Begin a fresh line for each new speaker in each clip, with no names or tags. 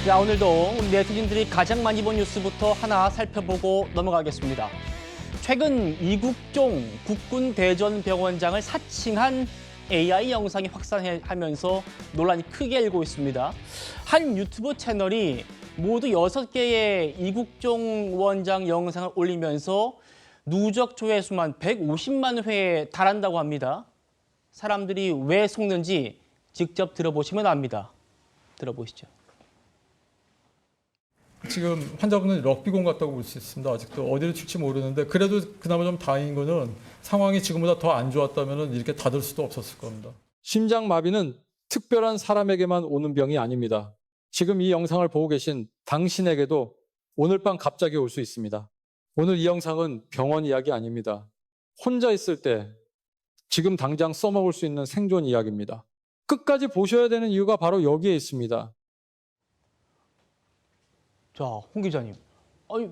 자, 오늘도 우리 네티즌들이 가장 많이 본 뉴스부터 하나 살펴보고 넘어가겠습니다. 최근 이국종 국군대전병원장을 사칭한 AI 영상이 확산하면서 논란이 크게 일고 있습니다. 한 유튜브 채널이 모두 6개의 이국종 원장 영상을 올리면서 누적 조회수만 150만 회에 달한다고 합니다. 사람들이 왜 속는지 직접 들어보시면 압니다. 들어보시죠.
지금 환자분은 럭비공 같다고 볼 수 있습니다. 아직도 어디를 튈지 모르는데 그래도 그나마 좀 다행인 거는 상황이 지금보다 더 안 좋았다면 이렇게 닫을 수도 없었을 겁니다.
심장마비는 특별한 사람에게만 오는 병이 아닙니다. 지금 이 영상을 보고 계신 당신에게도 오늘 밤 갑자기 올 수 있습니다. 오늘 이 영상은 병원 이야기 아닙니다. 혼자 있을 때 지금 당장 써먹을 수 있는 생존 이야기입니다. 끝까지 보셔야 되는 이유가 바로 여기에 있습니다.
자, 홍 기자님. 아니,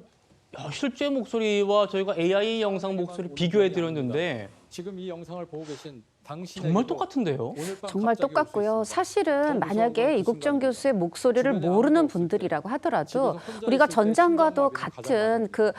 실제 목소리와 저희가 AI 영상 목소리 비교해 드렸는데
지금 이 영상을 보고 계신 당신
정말 똑같은데요?
정말 똑같고요. 사실은 만약에 이국정 교수의 목소리를 모르는 분들이라고 하더라도 우리가 전장과도 같은 그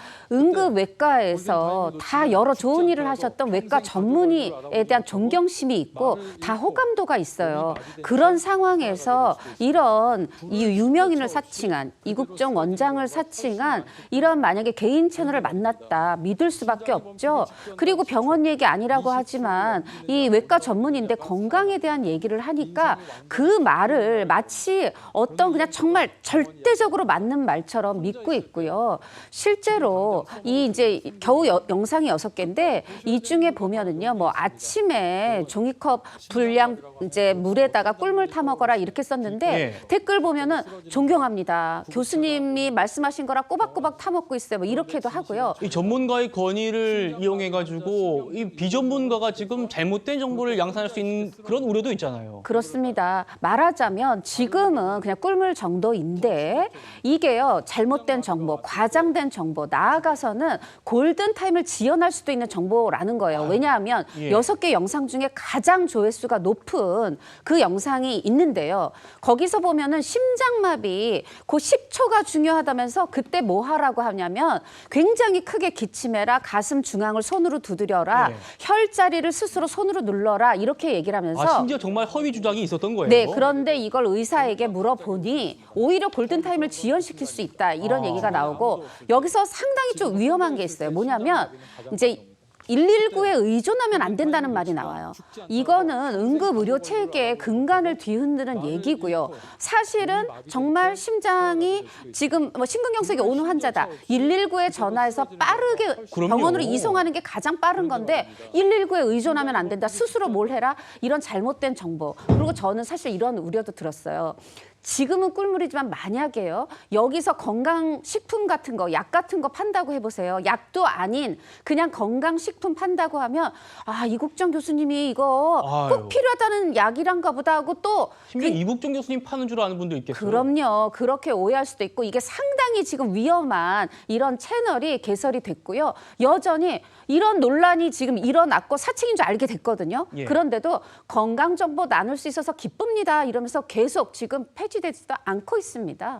응급외과에서 다 여러 좋은 일을 하셨던 외과 전문의에 대한 존경심이 있고 다 호감도가 있어요. 그런 상황에서 이런 이 유명인을 사칭한 이국정 원장을 사칭한 이런 만약에 개인 채널을 만났다 믿을 수밖에 없죠. 그리고 병원 얘기 아니라고 하지만 이 외과 전문인데 건강에 대한 얘기를 하니까 그 말을 마치 어떤 그냥 정말 절대적으로 맞는 말처럼 믿고 있고요. 실제로 이 이제 겨우 영상이 6개인데 이 중에 보면은요, 뭐 아침에 종이컵 분량 이제 물에다가 꿀물 타 먹어라 이렇게 썼는데 댓글 보면은 존경합니다. 교수님이 말씀하신 거라 꼬박꼬박 타 먹고 있어요. 뭐 이렇게도 하고요.
이 전문가의 권위를 이용해 가지고 이 비전문가가 지금 잘못된 정보를 양산할 수 있는 그런 우려도 있잖아요.
그렇습니다. 말하자면 지금은 그냥 꿀물 정도인데 이게요, 잘못된 정보, 과장된 정보, 나아가서는 골든타임을 지연할 수도 있는 정보라는 거예요. 왜냐하면 6개 영상 중에 가장 조회수가 높은 그 영상이 있는데요. 거기서 보면은 심장마비 그 10초가 중요하다면서 그때 뭐 하라고 하냐면 굉장히 크게 기침해라, 가슴 중앙을 손으로 두드려라, 혈자리를 스스로 손으로 눌러라 이렇게 얘기를 하면서
심지어 정말 허위 주장이 있었던 거예요.
네, 그런데 이걸 의사에게 물어보니 오히려 골든타임을 지연시킬 수 있다 이런 얘기가 나오고 여기서 상당히 좀 위험한 게 있어요. 뭐냐면 이제 119에 의존하면 안 된다는 말이 나와요. 이거는 응급의료 체계의 근간을 뒤흔드는 얘기고요. 사실은 정말 심장이 지금 뭐 심근경색이 오는 환자다. 119에 전화해서 빠르게 병원으로 이송하는 게 가장 빠른 건데 119에 의존하면 안 된다. 스스로 뭘 해라. 이런 잘못된 정보. 그리고 저는 사실 이런 우려도 들었어요. 지금은 꿀물이지만 만약에요. 여기서 건강식품 같은 거, 약 같은 거 판다고 해보세요. 약도 아닌 그냥 건강식품 판다고 하면 아, 이국정 교수님이 이거 꼭 필요하다는 약이란가 보다 하고 또
심지어 이국정 교수님 파는 줄 아는 분도 있겠어요.
그럼요. 그렇게 오해할 수도 있고 이게 상당히 지금 위험한 이런 채널이 개설이 됐고요. 여전히 이런 논란이 지금 일어났고 사칭인 줄 알게 됐거든요. 그런데도 건강정보 나눌 수 있어서 기쁩니다. 이러면서 계속 지금 폐지되지도 않고 있습니다.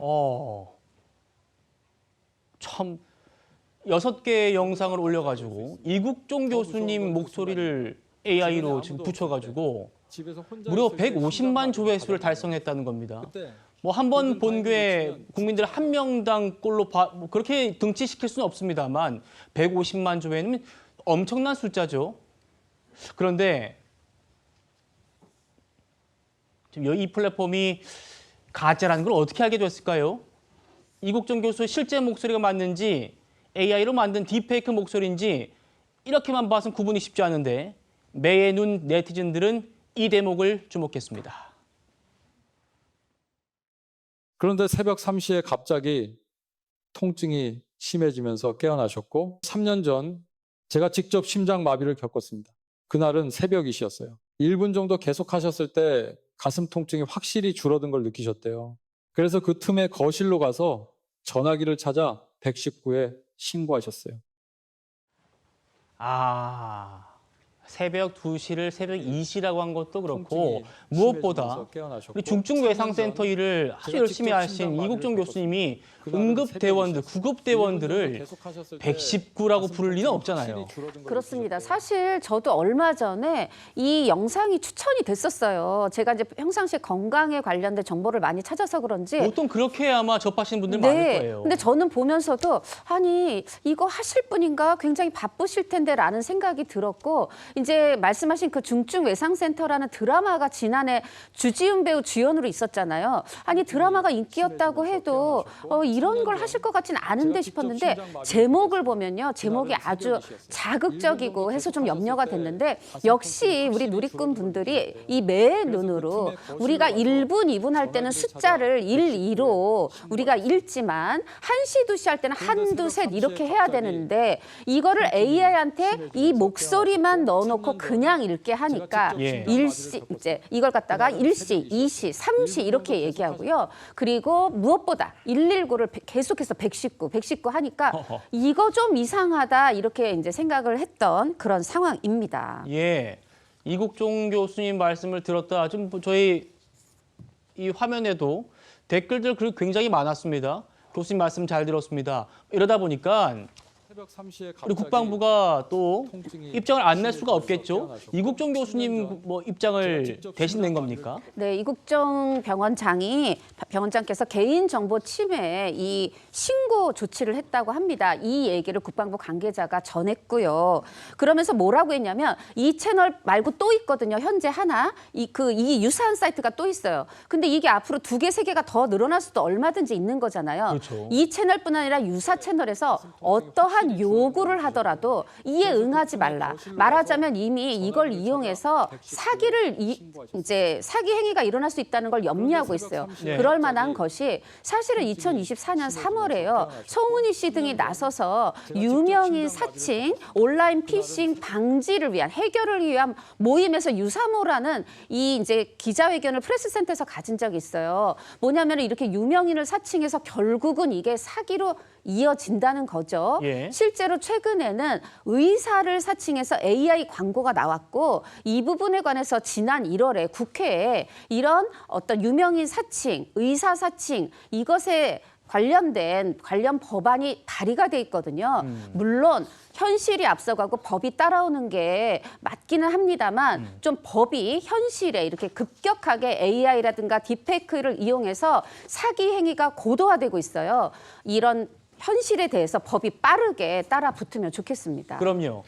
참 6개의 영상을 올려가지고 이국종 교수님 목소리를 AI로 지금 붙여가지고 무려 150만 조회수를 달성했다는 겁니다. 뭐 한 번 본 게 국민들 한 명당 꼴로 뭐 그렇게 등치시킬 수는 없습니다만 150만 조회는 엄청난 숫자죠. 그런데 지금 이 플랫폼이 가짜라는 걸 어떻게 알게 됐을까요? 이국정 교수의 실제 목소리가 맞는지 AI로 만든 딥페이크 목소리인지 이렇게만 봐서는 구분이 쉽지 않은데 매의 눈 네티즌들은 이 대목을 주목했습니다.
그런데 새벽 3시에 갑자기 통증이 심해지면서 깨어나셨고 3년 전 제가 직접 심장마비를 겪었습니다. 그날은 새벽이셨어요. 1분 정도 계속 하셨을 때 가슴 통증이 확실히 줄어든 걸 느끼셨대요. 그래서 그 틈에 거실로 가서 전화기를 찾아 119에 신고하셨어요.
새벽 2시를 새벽 2시라고 한 것도 그렇고
통증이
무엇보다
심해지면서 깨어나셨고,
우리 중증외상센터 일을 아주
제가
열심히
직접
하신
심장
이국종
마비를
교수님이
그날은
응급대원들,
새벽이셨어요.
구급대원들을
계속 하셨을 때
119라고 부를 리는
가슴
없잖아요.
통증이 줄어든 걸
그렇습니다.
느끼셨대요.
사실 저도 얼마 전에 이 영상이 추천이 됐었어요. 제가 이제 평상시에 건강에 관련된 정보를 많이 찾아서 그런지
보통 그렇게 해야만 접하시는 분들 많을 거예요.
근데 저는 보면서도 아니 이거 하실 분인가 굉장히 바쁘실 텐데라는 생각이 들었고 이제 말씀하신 그 중증외상센터라는 드라마가 지난해 주지훈 배우 주연으로 있었잖아요. 아니 드라마가 인기였다고 해도 이런 걸 하실 것 같지는 않은데 싶었는데 제목을 보면요. 제목이 아주 자극적이고 해서 좀 염려가 됐는데 역시 우리 누리꾼 분들이 이 매의 눈으로 우리가 1분, 2분 할 때는 숫자를 1, 2로 우리가 읽지만 1시, 2시 할 때는 한두, 셋 이렇게 해야 되는데 이거를 AI한테 이 목소리만 넣어놓고 그냥 읽게 하니까
예.
1시 이제 이걸 갖다가 1시, 2시, 3시 이렇게 얘기하고요. 그리고 무엇보다 119를 계속해서 119 하니까 이거 좀 이상하다 이렇게 이제 생각을 했던 그런 상황입니다.
예, 이국종 교수님 말씀을 들었다. 좀 저희 이 화면에도 댓글들 굉장히 많았습니다. 교수님 말씀 잘 들었습니다. 이러다 보니까
새벽 3시에
우리 국방부가 또
통증이
입장을 안 낼 수가
심해지면서
없겠죠.
깨어나셨고,
이국종 교수님 뭐 입장을 대신 낸 겁니까?
네, 이국종 병원장께서 개인정보 침해 이 신고 조치를 했다고 합니다. 이 얘기를 국방부 관계자가 전했고요. 그러면서 뭐라고 했냐면 이 채널 말고 또 있거든요. 현재 하나. 이 유사한 사이트가 또 있어요. 근데 이게 앞으로 2개, 3개가 더 늘어날 수도 얼마든지 있는 거잖아요.
그렇죠.
이 채널뿐 아니라 유사 채널에서 어떠한 요구를 하더라도 이에 응하지 말라. 말하자면 이미 이걸 이용해서 사기 행위가 일어날 수 있다는 걸 염려하고 있어요.
네.
그럴 만한 것이 사실은 2024년 3월에요. 송은희 씨 등이 나서서 유명인 사칭, 온라인 피싱 방지를 위한 해결을 위한 모임에서 유사모라는 이 이제 기자회견을 프레스센터에서 가진 적이 있어요. 뭐냐면 이렇게 유명인을 사칭해서 결국은 이게 사기로 이어진다는 거죠.
예.
실제로 최근에는 의사를 사칭해서 AI 광고가 나왔고 이 부분에 관해서 지난 1월에 국회에 이런 어떤 유명인 사칭, 의사 사칭 이것에 관련 법안이 발의가 돼 있거든요. 물론 현실이 앞서가고 법이 따라오는 게 맞기는 합니다만 좀 법이 현실에 이렇게 급격하게 AI라든가 딥페이크를 이용해서 사기 행위가 고도화되고 있어요. 이런 현실에 대해서 법이 빠르게 따라 붙으면 좋겠습니다.
그럼요.